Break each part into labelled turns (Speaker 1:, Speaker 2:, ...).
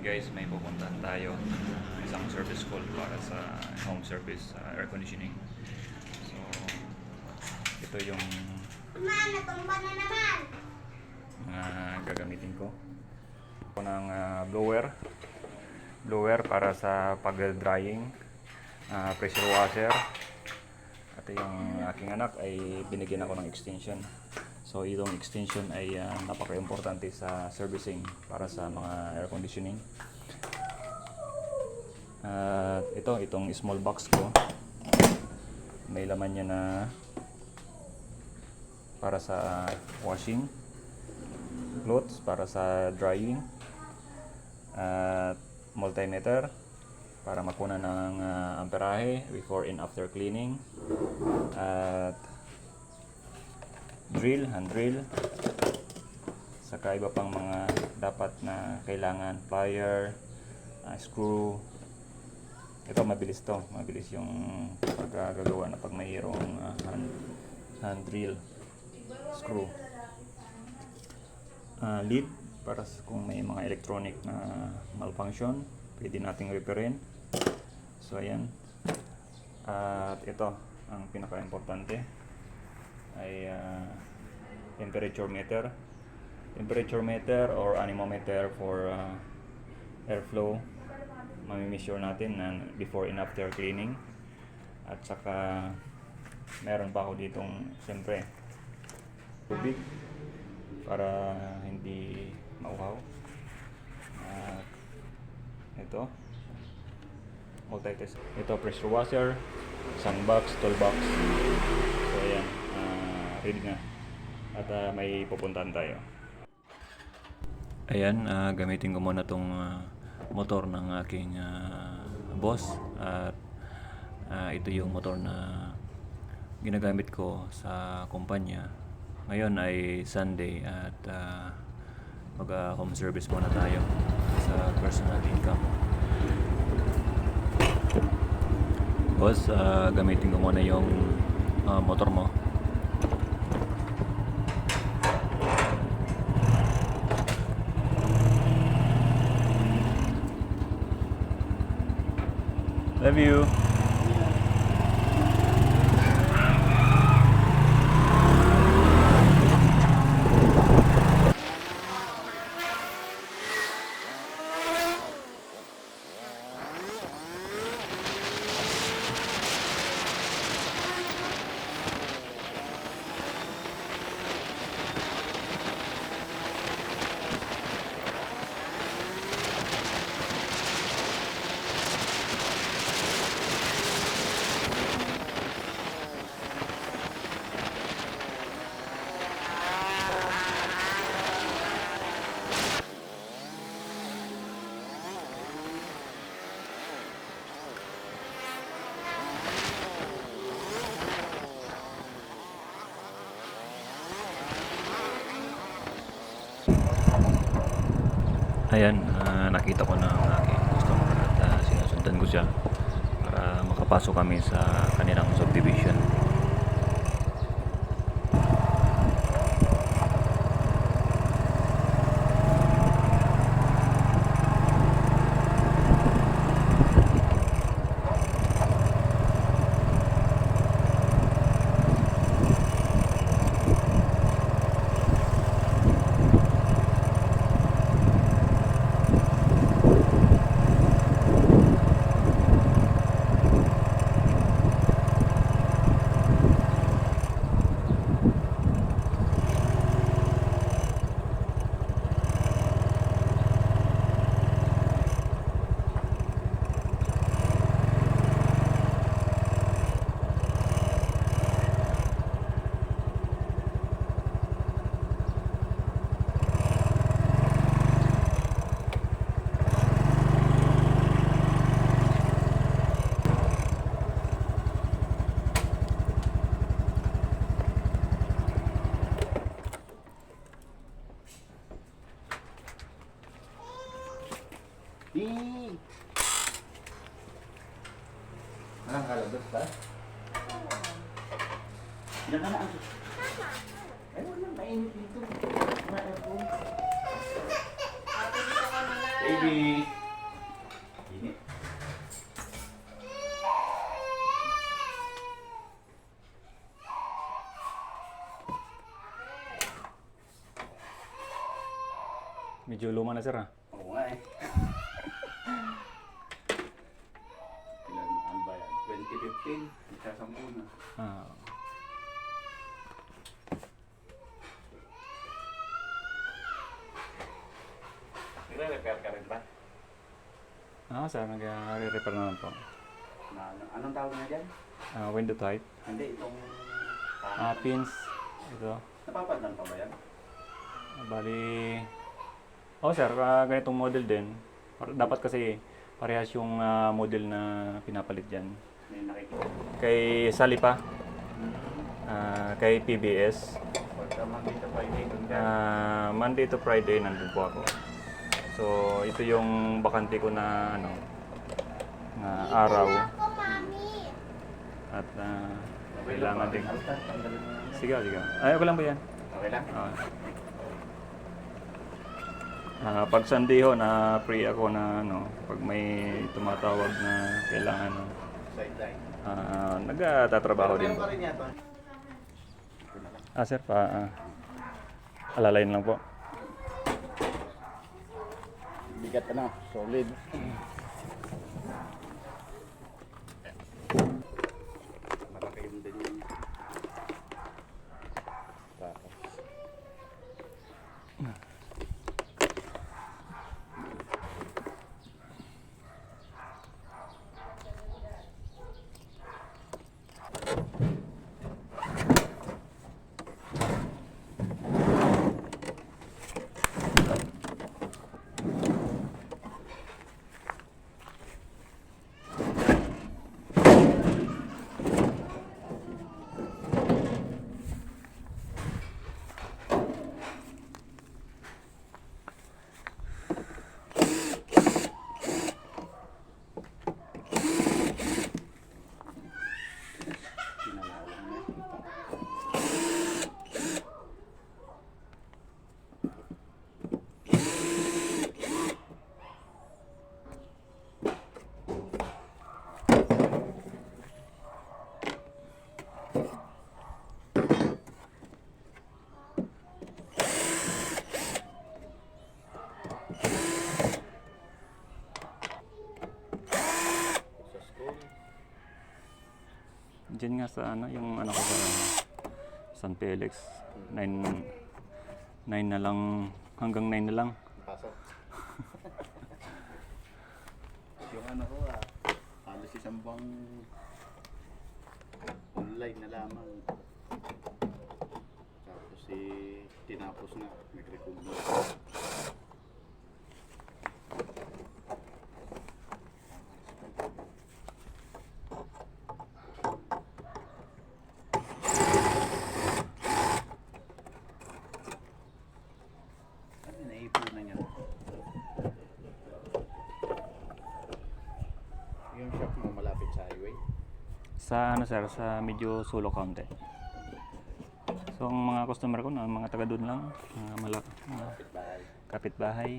Speaker 1: guys, may pupuntahan tayo. Isang service call para sa home service air conditioning. So, ito yung
Speaker 2: natumba na naman.
Speaker 1: gagamitin ko. Ito ng blower para sa pag-drying, pressure washer. At yung aking anak ay binigyan ako ng extension. So itong extension ay napaka-importante sa servicing para sa mga air conditioning. Itong small box ko, may laman niya na para sa washing clothes, para sa drying, at multimeter para makuha ng amperahe before and after cleaning, at hand drill, saka iba pang mga dapat na kailangan, plier, screw. Ito mabilis yung pagkagagawa na pag mayroong hand drill, screw, lead para kung may mga electronic na malfunction pwede nating repairin. So ayan, at ito ang pinaka-importante ay temperature meter or anemometer for airflow. Mami-measure natin na before and after cleaning. At saka meron pa ako ditong siyempre tubig para hindi mauhaw. At ito multi-test. Ito pressure washer, sandbox, toolbox. So ayan, ready na. At may pupuntahan tayo. Ayan, gamitin ko muna tong motor ng aking boss. At ito yung motor na ginagamit ko sa kumpanya. Ngayon ay Sunday at mag home service muna tayo sa personal income. Boss, gamitin ko muna yung motor mo. Love you. Ayan, nakita ko na ang aking customer at sinusundan ko siya para makapasok kami sa kanilang subdivision. Nakakalabas ba? Ilan na ang ay wala, mainit dito. Mga aircon.
Speaker 2: Ate, dito ka na lang.
Speaker 3: Baby! Init.
Speaker 1: Medyo luma na sir ah.
Speaker 3: Oo nga eh. Ilan, ano ba yan? 2015? Nagsasampu na.
Speaker 1: Ah.
Speaker 3: Nire-repair ka rin ba?
Speaker 1: Sir, nag-repair naman po.
Speaker 3: Anong tawag na dyan?
Speaker 1: Window type.
Speaker 3: Hindi, itong...
Speaker 1: Pins. Ito.
Speaker 3: Napapadlan pa ba yan?
Speaker 1: Bali... sir, ganitong model din. Dapat kasi parehas yung model na pinapalit dyan.
Speaker 3: May nakikita.
Speaker 1: Kay Salipa, kay PBS.
Speaker 3: Pagka Monday to Friday, doon ka.
Speaker 1: Monday to Friday nandun po ako. So, ito yung bakante ko na na araw
Speaker 2: Ako, mami.
Speaker 1: at kailangan din.
Speaker 3: Alta, tanggalin mo na.
Speaker 1: Sige, sige. Ay, ako lang ba yan?
Speaker 3: Okay lang?
Speaker 1: Pag Sunday ho, na free ako na pag may tumatawag na kailangan
Speaker 3: Sideline.
Speaker 1: nagtatrabaho din
Speaker 3: Meron
Speaker 1: po.
Speaker 3: ka rin yata.
Speaker 1: Sir, alalayan lang po.
Speaker 3: Bigat na, solid. Malaki yun din yun. Tapos. Pinalawan na. Sa school.
Speaker 1: Diyan nga sa yung ko sa San Felix. 9 na lang, hanggang 9 na lang.
Speaker 3: Pasok. Yung ko halos isang buwang online na lamang. Tapos tinapos na, nag-recover. Ano naipunan niya? Yung shop mo malapit sa highway?
Speaker 1: Sa sir, sa medyo solo county. So ang mga customer ko na mga taga doon lang, mga
Speaker 3: Bahay.
Speaker 1: kapitbahay.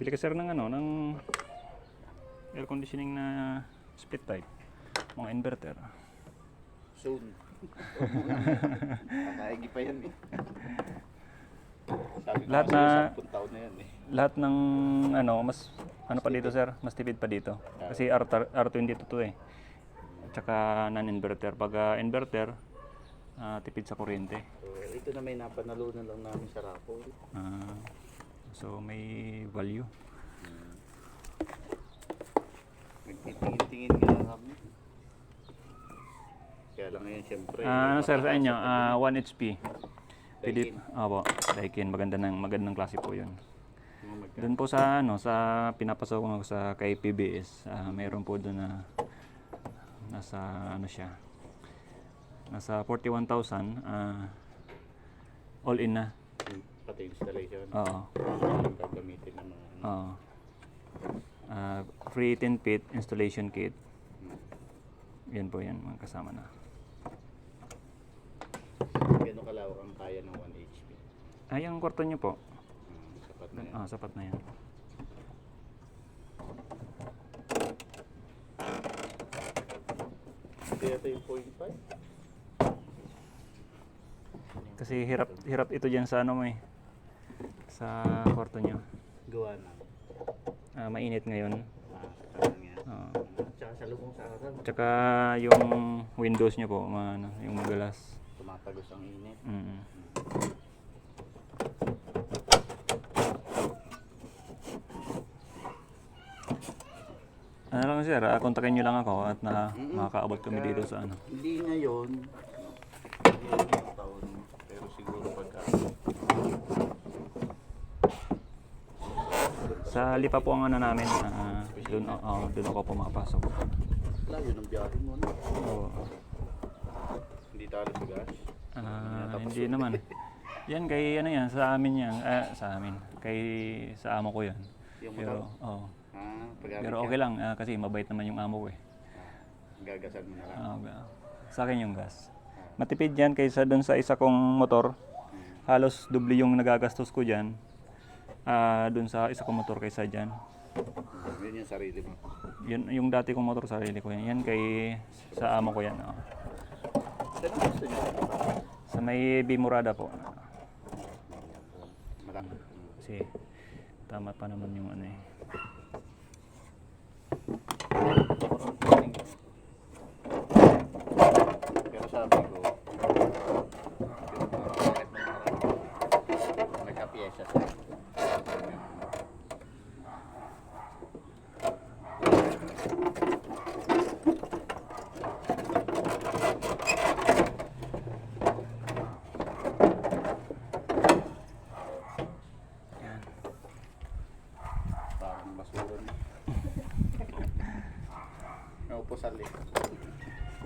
Speaker 1: Bili ka sir ng ng air conditioning na split type, mga inverter.
Speaker 3: Soon. Kakaigi pa yan eh. Sabi ko
Speaker 1: Lahat
Speaker 3: kasi
Speaker 1: na-
Speaker 3: 10 taon na yan eh.
Speaker 1: Lahat ng mas pa dito sir, mas tipid pa dito. Kasi R22 to eh. At saka non-inverter. Pag inverter, tipid sa kuryente.
Speaker 3: So, ito na may napanalunan lang namin sa raffle.
Speaker 1: So may value.
Speaker 3: Nagtitingin-tingin nga kami. Kaya lang ngayon siyempre.
Speaker 1: Sir sa inyo, 1 HP. Philip, opo, Daikin, magandang klase po 'yun.
Speaker 3: Mga magkano?
Speaker 1: Doon po sa ano, sa pinapasok ko sa kay PBS, mayroon po doon na nasa ano siya. Nasa 41,000 all in na.
Speaker 3: Pati installation.
Speaker 1: Oo.
Speaker 3: Yung gagamitin ng mga ano.
Speaker 1: Oo. Free 10 feet installation kit. Yan po yan, mga kasama na.
Speaker 3: Gano'ng kalawak ang kaya ng 1 HP?
Speaker 1: Ay, ang kwarto niyo po.
Speaker 3: Sapat na yan.
Speaker 1: Sapat na yan.
Speaker 3: Kaya ito yung 0.5?
Speaker 1: Kasi hirap ito diyan sa ano mo eh. Sa kwarto niyo.
Speaker 3: Gawa na.
Speaker 1: Mainit ngayon.
Speaker 3: Sa kanan yan.
Speaker 1: Oo.
Speaker 3: Tsaka sa lubong sa araw.
Speaker 1: Tsaka yung windows niyo po, yung magalas.
Speaker 3: Tumatagos ang init.
Speaker 1: Mm. Ano lang sir, kontakin nyo lang ako at makakaabot kami dito sa ano.
Speaker 3: Hindi ngayon. Ngayong taon. Pero siguro pagka.
Speaker 1: Sa Lipa po ang ano namin, doon ako pumapasok.
Speaker 3: Layo ng biyahe mo. No?
Speaker 1: Oo.
Speaker 3: Hindi talo sa gas.
Speaker 1: Hindi naman. Yan kay ano yan, sa amin yan. Sa amin. Sa amo ko yan.
Speaker 3: Yung
Speaker 1: Pero,
Speaker 3: motor?
Speaker 1: oo.
Speaker 3: Pag-amin
Speaker 1: Pero
Speaker 3: ka,
Speaker 1: okay lang kasi mabait naman yung amo ko eh.
Speaker 3: gagasan mo na lang.
Speaker 1: Sa akin yung gas. Matipid yan kaysa doon sa isa kong motor. Halos doble yung nagagastos ko dyan. Doon sa isa kong motor kaysa dyan.
Speaker 3: Yun yung sarili mo.
Speaker 1: Yun, yung dati kong motor sarili ko yan. Yan sa amo ko yan.
Speaker 3: Saan ang gusto niyo?
Speaker 1: Sa may Bimurada po.
Speaker 3: Malaki.
Speaker 1: Kasi tama pa naman yung ano eh.
Speaker 3: Pero sabi ko, yung bakit mo nagka-pyesa sa
Speaker 1: Yan.
Speaker 3: parang basuron. Naupusan eh.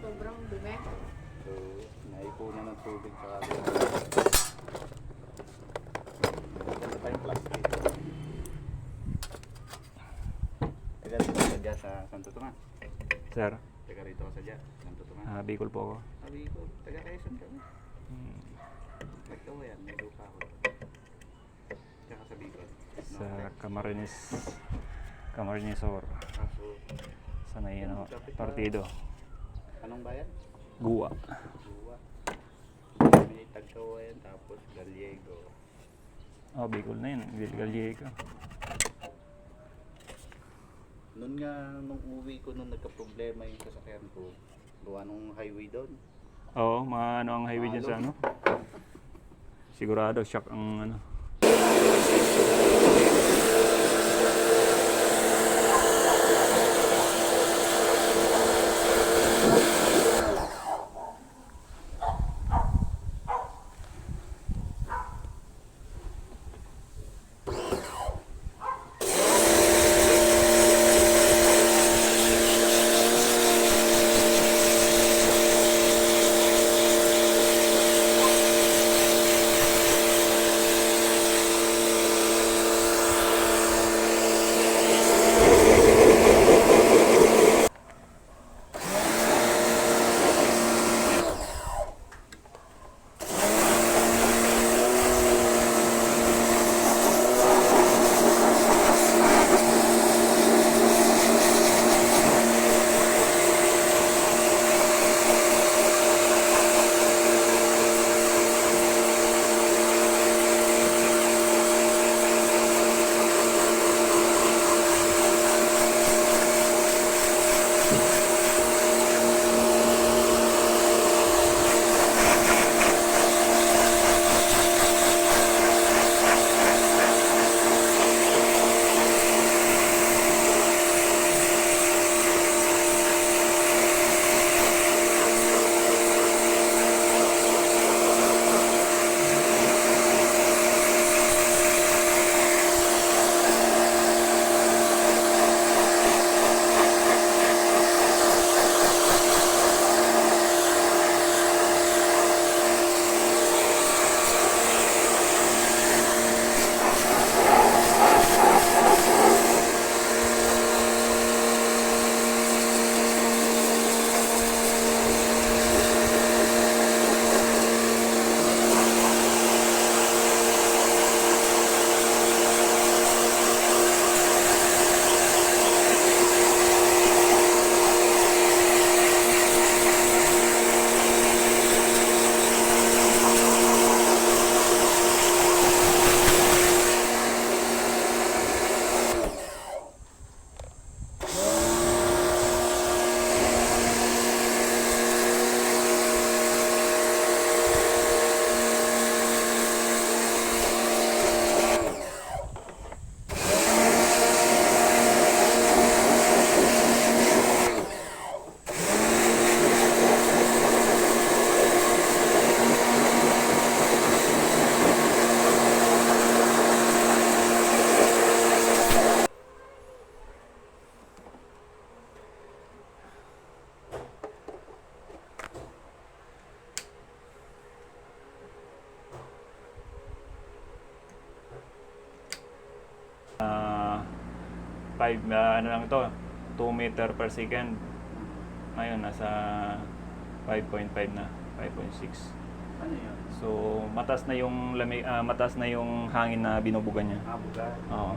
Speaker 2: Sobrang dumi.
Speaker 3: So, naipunan ng tubig sa kabila. Maganda pa yung plastic. Taga rito ka sadya sa Santo Tomas.
Speaker 1: Sir,
Speaker 3: Taga rito ka sadya, Santo Tomas.
Speaker 1: Bicol po ako.
Speaker 3: Sabi ko, taga Quezon kami. Nagtawa yan, may lupa ko. Tsaka sa Bicol.
Speaker 1: Sa Camarines Sur.
Speaker 3: Kaso,
Speaker 1: Sa may ano, partido.
Speaker 3: anong bayan?
Speaker 1: Guwa.
Speaker 3: Buwa. May Tagkawayan, tapos Gallego.
Speaker 1: Bicol na yun. Gallego.
Speaker 3: Noon nga, nung uwi ko, nung nagka-problema yung sasakyan ko, gawa nung highway doon.
Speaker 1: Oo, ano ang highway dyan sa ano? Sigurado, shock ang ano. ano lang ito, 2 meter per second. Ngayon, nasa 5.5 na, 5.6.
Speaker 3: Ano yun?
Speaker 1: So, mataas na yung hangin na binubuga niya.
Speaker 3: Buga.
Speaker 1: Oo.